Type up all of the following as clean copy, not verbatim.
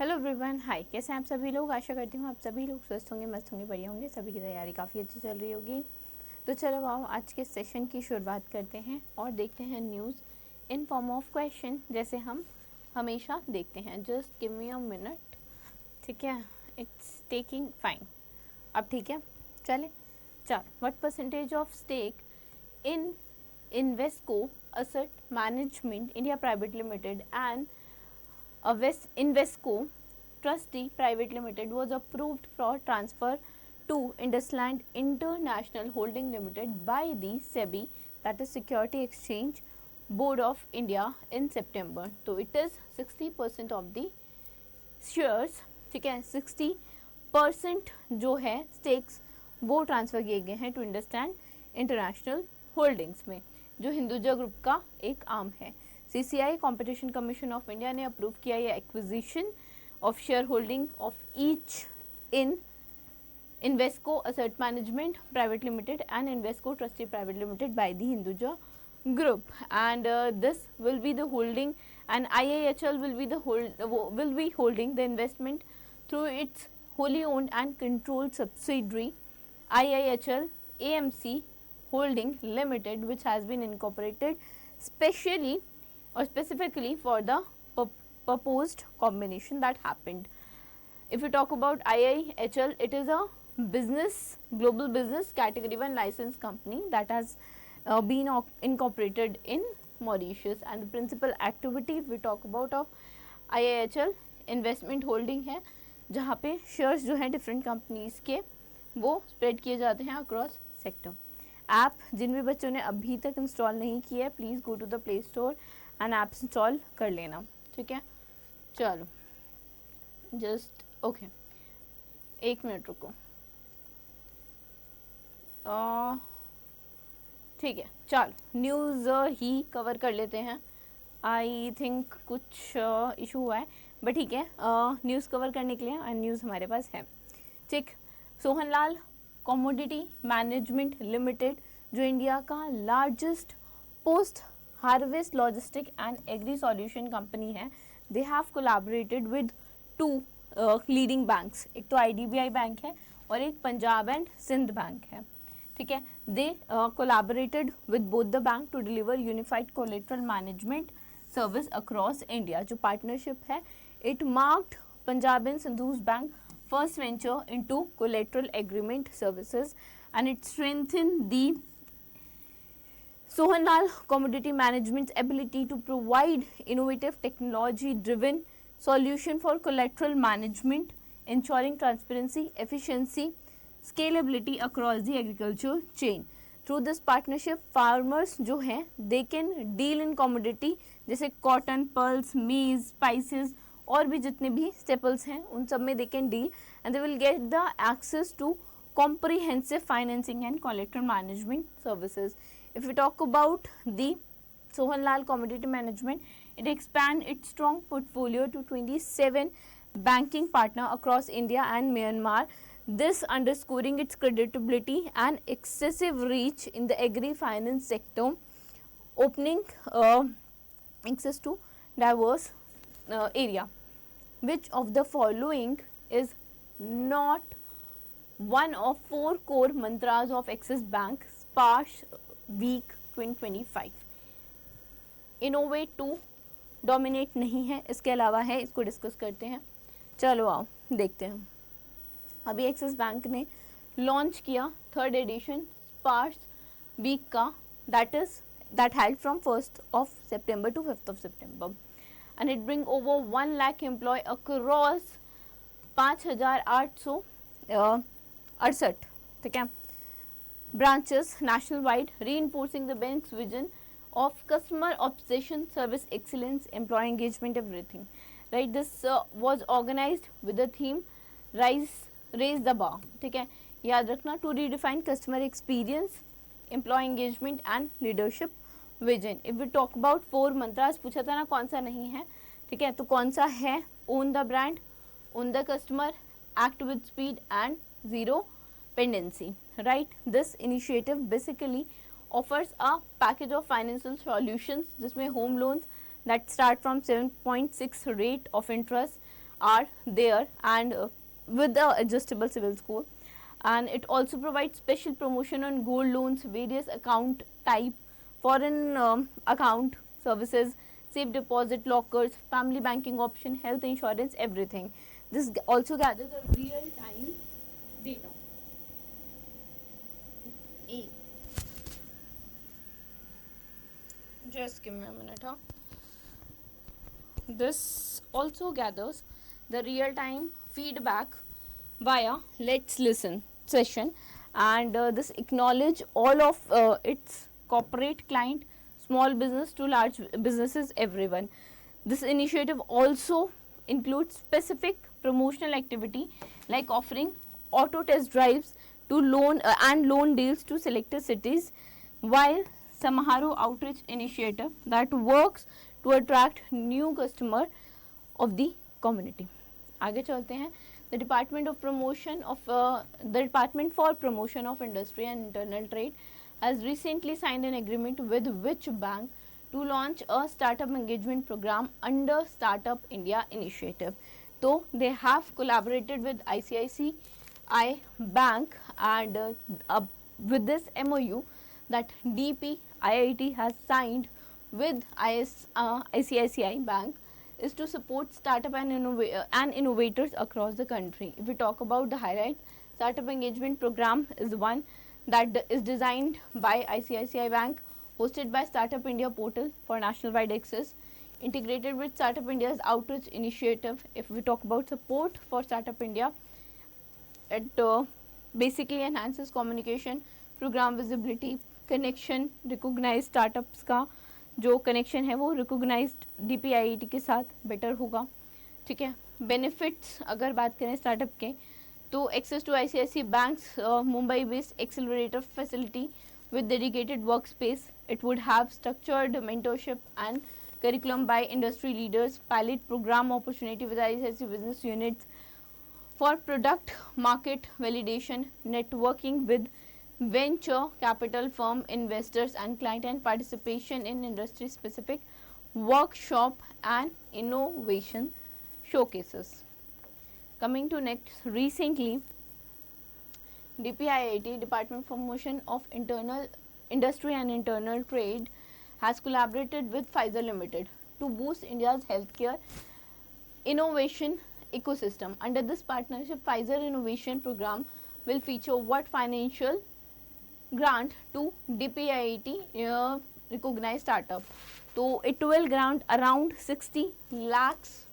Hello everyone, हाय। कैसे हैं आप सभी लोग? आशा करती हूँ आप सभी लोग स्वस्थ होंगे, मस्त होंगे, बढ़िया होंगे। सभी की तैयारी काफ़ी अच्छी चल रही होगी। तो चलो आओ आज के सेशन की शुरुआत करते हैं और देखते हैं news in form of question, जैसे हम हमेशा देखते हैं। Just give me a minute, ठीक है? It's taking fine. अब ठीक है, चले। चल, what percentage of stake in Invesco asset management India private limited and Invesco Trustee Private Limited was approved for transfer to Indusland International Holding Limited by the SEBI, that is Security Exchange Board of India, in September. So it is 60% of the shares, ठीक है? 60% जो है stakes वो transfer किए गए हैं to IndusInd international holdings में, जो हिंदुजा ग्रुप का एक आर्म है। CCI competition commission of India ने अप्रूव किया ये acquisition of share holding of each in Invesco Asset Management Private Limited and Invesco Trustee Private Limited by the Hinduja Group, and this will be the holding, and IIHL will be holding the investment through its wholly owned and controlled subsidiary IIHL AMC Holding Limited, which has been incorporated specially or specifically for the proposed combination that happened. If we talk about IIHL, it is a global business category 1 license company that has been incorporated in Mauritius, and the principal activity if we talk about of IIHL investment holding है, जहाँ पे shares जो हैं different companies के वो spread किए जाते हैं अक्रॉस सेक्टर। ऐप जिन भी बच्चों ने अभी तक इंस्टॉल नहीं किया है, please go to the play store and app install कर लेना, ठीक है? चलो जस्ट ओके, एक मिनट रुको। ठीक है, चलो न्यूज़ ही कवर कर लेते हैं। आई थिंक कुछ इशू हुआ है, बट ठीक है, न्यूज़ कवर करने के लिए न्यूज़ हमारे पास है, ठीक। सोहनलाल कमोडिटी मैनेजमेंट लिमिटेड, जो इंडिया का largest post harvest logistic and agri solution company है, they have collaborated with two leading banks. एक तो IDBI बैंक है और एक पंजाब एंड सिंध बैंक है, ठीक है? They collaborated with both the bank to deliver unified collateral management service across India. जो पार्टनरशिप है, it marked Punjab and Sind's bank first venture into collateral agreement services, and it strengthened the Sohanlal Commodity Management's ability to provide innovative technology driven solution for collateral management, ensuring transparency, efficiency, scalability across the agriculture chain. Through this partnership, farmers जो हैं they can deal in commodity जैसे cotton, pearls, maize, spices और भी जितने भी staples हैं उन सब में they can deal, and they will get the access to comprehensive financing and collateral management services. If we talk about the Sohanlal Commodity Management, it expand its strong portfolio to 27 banking partner across India and Myanmar, this underscoring its credibility and excessive reach in the agri finance sector, opening access to diverse area. Which of the following is not one of 4 core mantras of Axis Bank Sparsh Week 2025? Innovate to dominate नहीं है, इसके अलावा है, इसको discuss करते हैं। चलो आओ देखते हैं। अभी एक्सिस बैंक ने लॉन्च किया 3rd एडिशन स्पार्श वीक का, that held from 1st of September to 5th of September, and it bring over 1 lakh employee across 5,868, ठीक है, branches nationwide, reinforcing the bank's vision of customer obsession, service excellence, employee engagement, everything, right? This was organized with the theme raise the bar, ठीक है, याद रखना, to redefine customer experience, employee engagement and leadership vision. If we talk about 4 mantras, पूछा था ना कौन सा नहीं है, ठीक है? तो कौन सा है? Own the brand, own the customer, act with speed and zero pendency, right? This initiative basically offers a package of financial solutions, जिसमें home loans that start from 7.6 rate of interest are there, and with the adjustable civil score. And it also provides special promotion on gold loans, various account type, foreign account services, safe deposit lockers, family banking option, health insurance, everything. This also gathers a real time data. A. Just give me a minute, huh? This also gathers the real time feedback via Let's Listen session, and this acknowledge all of its corporate client, small business to large businesses, everyone. This initiative also includes specific promotional activity like offering auto test drives to loan and loan deals to selected cities, while Samaharo outreach initiative that works to attract new customer of the community. आगे चलते हैं. The Department of Promotion of the Department for Promotion of Industry and Internal Trade has recently signed an agreement with which bank to launch a startup engagement program under Startup India initiative. So they have collaborated with ICICI Bank, and with this MOU that DP IIT has signed with ICICI Bank is to support startup and innovators across the country. If we talk about the highlights, startup engagement program is one that is designed by ICICI Bank, hosted by Startup India portal for national wide access, integrated with Startup India's outreach initiative. If we talk about support for Startup India, it basically enhances communication, program visibility, connection recognise startups का जो connection है वो recognised DPIIT के साथ better होगा. ठीक है. Benefits अगर बात करें स्टार्टअप के, तो access to ICICI banks Mumbai based accelerator facility with dedicated workspace. It would have structured mentorship and curriculum by industry leaders, pilot program opportunity with ICICI business units for product market validation, networking with venture capital firm investors and client, and participation in industry specific workshop and innovation showcases. Coming to next, recently DPIIT, Department for Promotion of Internal Industry and Internal Trade, has collaborated with Pfizer Limited to boost India's healthcare innovation ecosystem. Under this partnership, Pfizer Innovation Program will feature what financial grant to DPIIT recognized startup. So it will grant around 60 lakhs,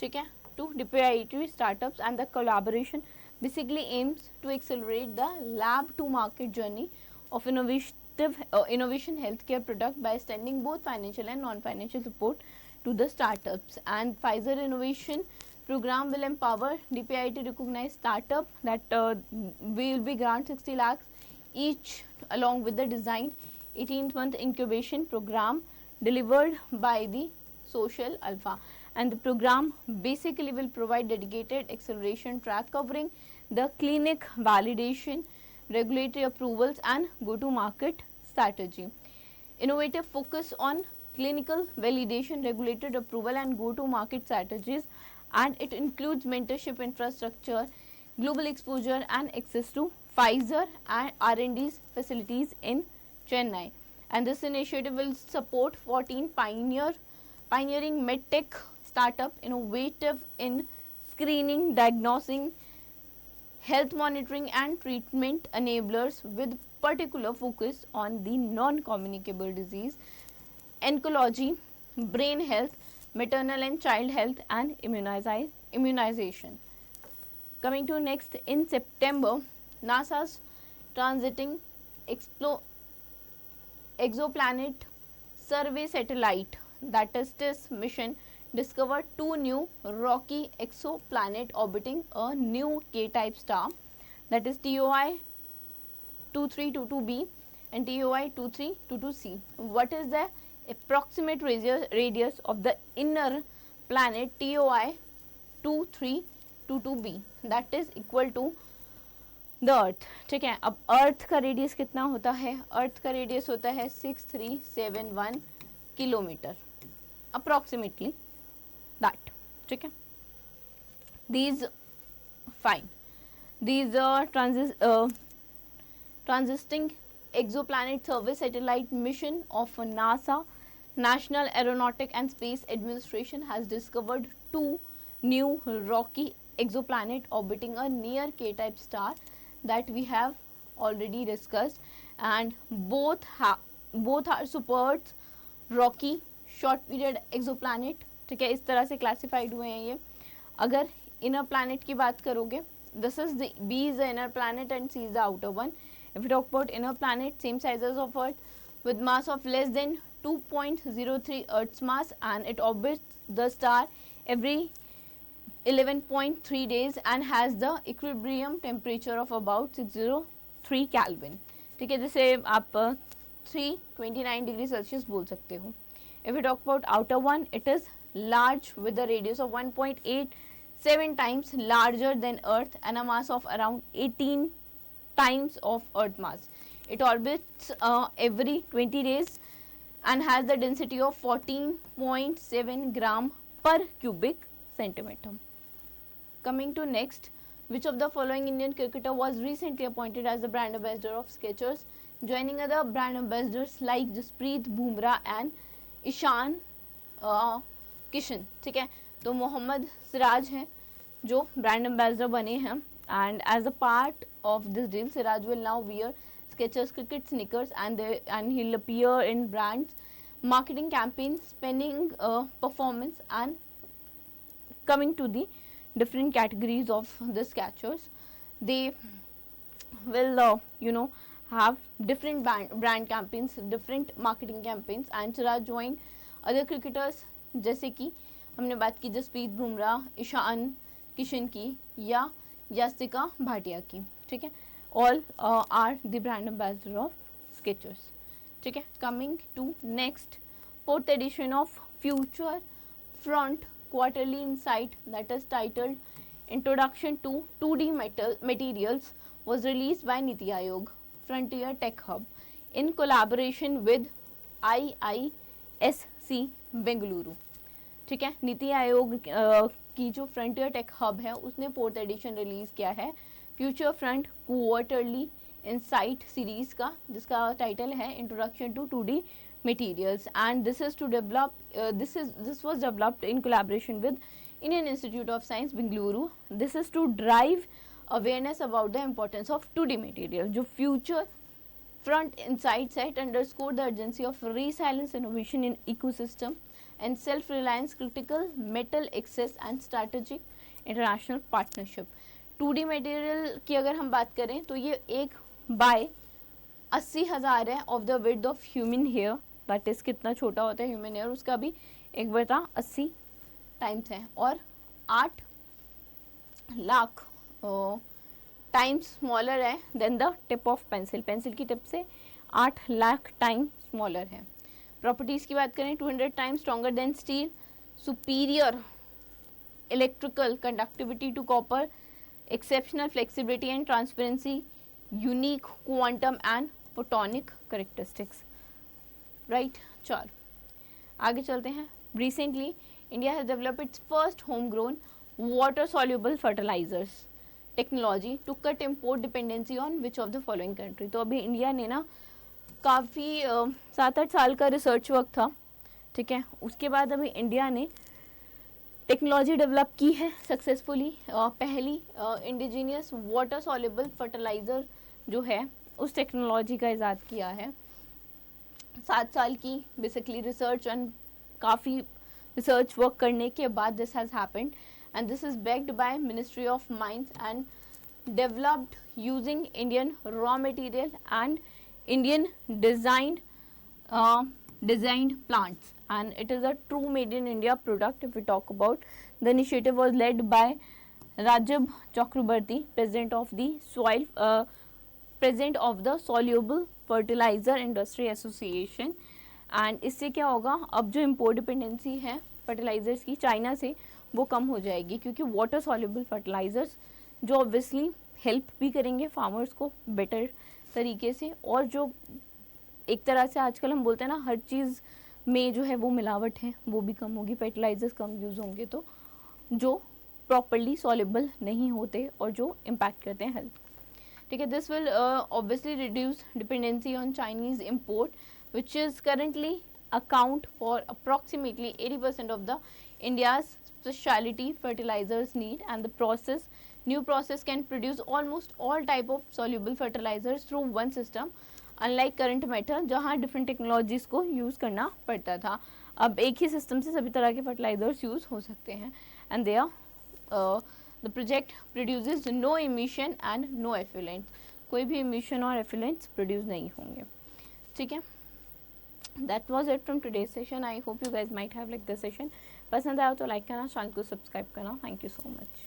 ठीक है, to DPIIT startups, and the collaboration basically aims to accelerate the lab to market journey of innovation healthcare product by extending both financial and non-financial support to the startups. And Pfizer Innovation Program will empower DPIIT recognized startup that will be grant 60 lakhs each, along with the designed 18th-month incubation program delivered by the Social Alpha. And the program basically will provide dedicated acceleration track covering the clinic validation, regulatory approvals, and go-to-market strategy. Innovative focus on clinical validation, regulated approval, and go-to-market strategies, and it includes mentorship infrastructure, global exposure, and access to Pfizer and R&D's facilities in Chennai. And this initiative will support 14 pioneering medtech startup innovative in screening, diagnosing, health monitoring, and treatment enablers, with particular focus on the non-communicable disease, oncology, brain health, maternal and child health, and immunization. Coming to next, in September, NASA's transiting exoplanet survey satellite, that is TISS mission, discovered two new rocky exoplanet orbiting a new K-type star, that is TOI 2322b and TOI 2322c. What is the approximate radius of the inner planet TOI 2322b? That is equal to the earth. ठीक है. अब अर्थ का radius कितना होता है? अर्थ का radius होता है 6371 किलोमीटर, अप्रॉक्सीमेटली दैट. ठीक है. these fine these transiting exoplanet survey satellite mission of NASA National Aeronautic and Space Administration has discovered two new rocky exoplanet orbiting a near K-type star that we have already discussed, and both are super Rocky short period exoplanet, ठीक है, इस तरह से classified हुए हैं ये. अगर inner planet की बात करोगे, this is the B is the inner planet and C is the outer one. If you talk about inner planet, same sizes of earth with mass of less than 2.03 Earth's mass, and it orbits the star every 11.3 days and has the equilibrium temperature of about 603 Kelvin. ठीक है, जैसे आप 329 degree Celsius बोल सकते हो. If you talk about outer one, it is large with a radius of 1.87 times larger than Earth and a mass of around 18 times of Earth mass. It orbits every 20 days and has the density of 14.7 gram per cubic centimeter. Coming to next, which of the following Indian cricketer was recently appointed as the brand ambassador of Skechers, joining other brand ambassadors like Jasprit Bumrah and Ishan Kishan. ठीक है, तो मोहम्मद सिराज हैं जो brand ambassador बने हैं, and as a part of this deal, Siraj will now wear Skechers cricket sneakers and he'll appear in brands marketing campaigns, spending performance, and coming to the different categories of the Skechers. They will have different brand campaigns, different marketing campaigns, and Siraj joined other cricketers जैसे कि हमने बात की जसप्रीत बुमराह, ईशान किशन की या यास्तिका भाटिया की. ठीक है, all are the brand ambassador of Skechers. ठीक है, coming to next, fourth edition of Future Front Quarterly Insight, that is titled Introduction to 2D Materials, was released by Niti Aayog Frontier Tech Hub in collaboration with IISC Bengaluru. ठीक है, नीति आयोग की जो frontier tech hub है उसने fourth edition release किया है future front quarterly insight series का, जिसका टाइटल है introduction to 2D materials, and this was developed in collaboration with Indian Institute of Science Bengaluru. This is to drive awareness about the importance of 2D material. जो future front insight set underscore the urgency of resilience, innovation in ecosystem, and self-reliance, critical metal access, and strategic international partnership. 2D material की अगर हम बात करें तो ये 1/80,000 है of the width of human hair, that is कितना छोटा होता है ह्यूमन हेयर, उसका भी 1/80 टाइम्स है, और 8 लाख टाइम्स स्मॉलर है than the tip of pencil. Pencil की टिप से 8 लाख टाइम स्मॉलर है. प्रॉपर्टीज़ की बात करें, 200 times stronger than steel, superior electrical conductivity to copper, exceptional flexibility and transparency, unique quantum and photonic characteristics. Right, चलो आगे चलते हैं. Recently India has developed its first home grown water soluble fertilisers technology to cut import dependency on which of the following country. तो अभी India ने ना काफ़ी 7-8 साल का रिसर्च वर्क था, ठीक है, उसके बाद अभी इंडिया ने टेक्नोलॉजी डेवलप की है सक्सेसफुली. पहली इंडिजीनियस वाटर सॉल्युबल फर्टिलाइज़र जो है उस टेक्नोलॉजी का इजाद किया है. 7 साल की बेसिकली रिसर्च एंड काफ़ी रिसर्च वर्क करने के बाद this has happened, and this is backed by Ministry of Mines and developed using Indian raw material and Indian designed plants, and it is a true made in India product. If we talk about, the initiative was led by Rajab Chakrabarti, president of the Soluble Fertilizer Industry Association. and इससे क्या होगा, अब जो import dependency है fertilisers की China से वो कम हो जाएगी, क्योंकि वाटर सॉल्युबल फर्टिलाइजर्स जो ऑब्वियसली हेल्प भी करेंगे फार्मर्स को बेटर तरीके से, और जो एक तरह से आजकल हम बोलते हैं ना हर चीज़ में जो है वो मिलावट है वो भी कम होगी, फर्टिलाइजर्स कम यूज़ होंगे, तो जो प्रॉपरली सॉल्युबल नहीं होते और जो इम्पैक्ट करते हैं हेल्थ। ठीक है, this will obviously reduce dependency on Chinese import which is currently account for approximately 80% of the India's specialty fertilizers need, and the new process can produce almost all type of soluble fertilizers through one system, unlike current method जहाँ different technologies को use करना पड़ता था। अब एक ही system से सभी तरह के fertilizers use हो सकते हैं, and they are the project produces no emission and no effluents, कोई भी emission और effluents produce नहीं होंगे। ठीक है, that was it from today's session. I hope you guys might have liked the session. पसंद आया तो लाइक करना, चैनल को सब्सक्राइब करना। Thank you so much.